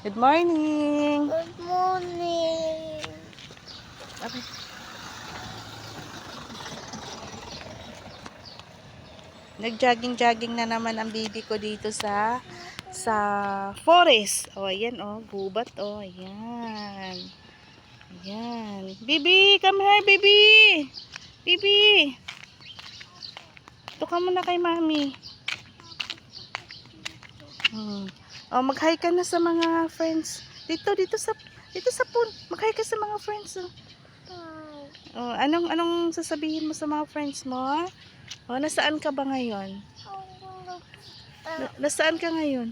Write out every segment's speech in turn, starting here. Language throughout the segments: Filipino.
Good morning. Good morning. Okay. Nag-jogging-jogging na naman ang baby ko dito sa forest. Oh, ayan oh, gubat oh, ayan. Ayan. Baby, come here, baby. Baby. Tuka muna kay mami. Oh, mag-hi ka na sa mga friends. Dito sa pool. Mag-hi ka sa mga friends. Oh. Oh, anong sasabihin mo sa mga friends mo? Oh, nasaan ka ba ngayon? Nasaan ka ngayon?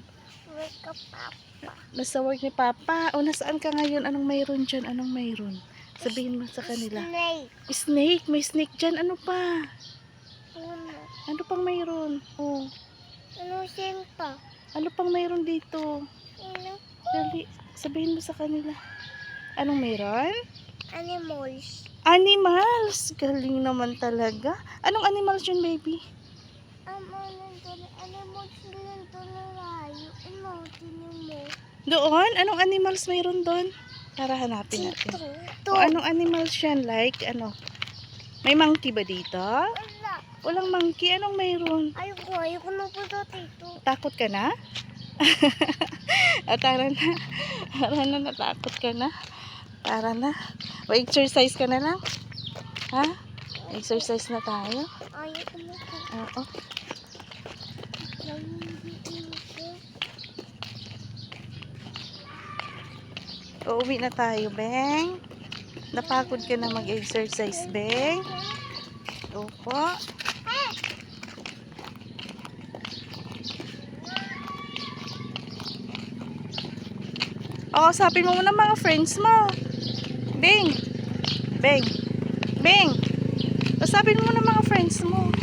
Wake up, Papa. Nasa work ni Papa. O, nasaan ka ngayon? Anong mayroon dyan? Anong mayroon? Sabihin mo sa kanila. Snake. Snake. May snake dyan. Ano pa? Ano? Ano pang mayroon? Oh. Ano siya pa? Ano pang mayroon dito? Ano? Dali. Sabihin mo sa kanila. Anong mayroon? Animals. Animals. Galing naman talaga. Anong animals yun, baby? Animals din ito na layo. Ano? Tinin mo. Doon? Anong animals mayroon doon? Para hanapin natin. O, anong animals yan? Like, ano? May monkey ba dito? Wala. Walang monkey. Anong mayroon? Ayoko na po dito. Takot ka na? Tara na. Tara na, natakot ka na. Tara na. Exercise ka na lang. Ha? Exercise na tayo. Ayoko na po. Oo. Uuwi na tayo, Beng. Napagod ka na mag-exercise, Beng. Opo. O, sabihin mo muna mga friends mo. Beng. Beng. Beng. Sabihin mo muna mga friends mo.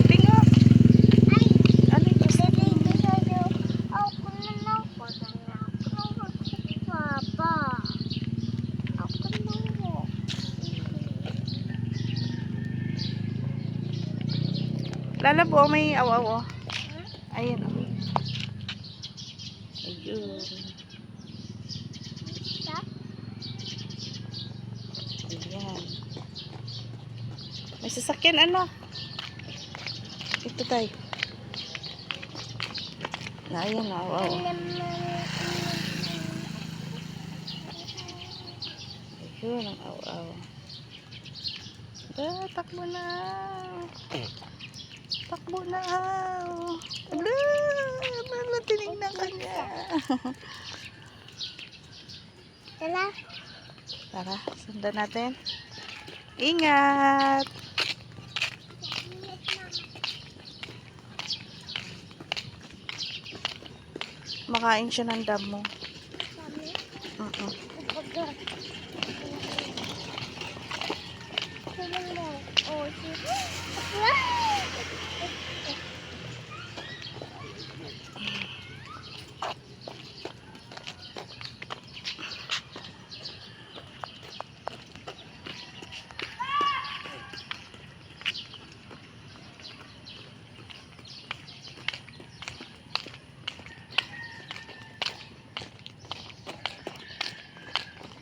Beng, o. Ano yung sabihin mo? Lalabo, may awaw, o. Ayan, o. Ayun. Ayan. May sasakyan, ano? Ito tayo. Ayan, o. Awaw. Ayun, ang awaw. Takbo na. Takbo na. Ala, tinignan ka niya. Tala. Tara, sundan natin. Ingat. Makain siya ng damo.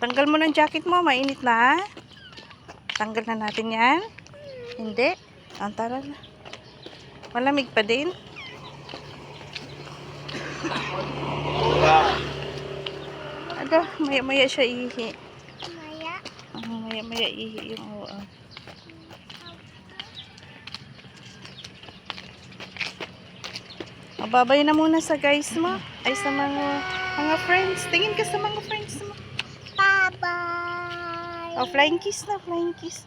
Tanggal mo ng jacket mo, mainit na. Tanggal na natin yan. Hindi. Tara na. Malamig pa din. Ada, maya-maya siya ihi. Maya. Maya-maya ihi yung Babay na muna sa guys mo. Ay, sa mga friends. Tingin ka sa mga friends mo. Bye-bye. Oh, flying kiss na, flying kiss.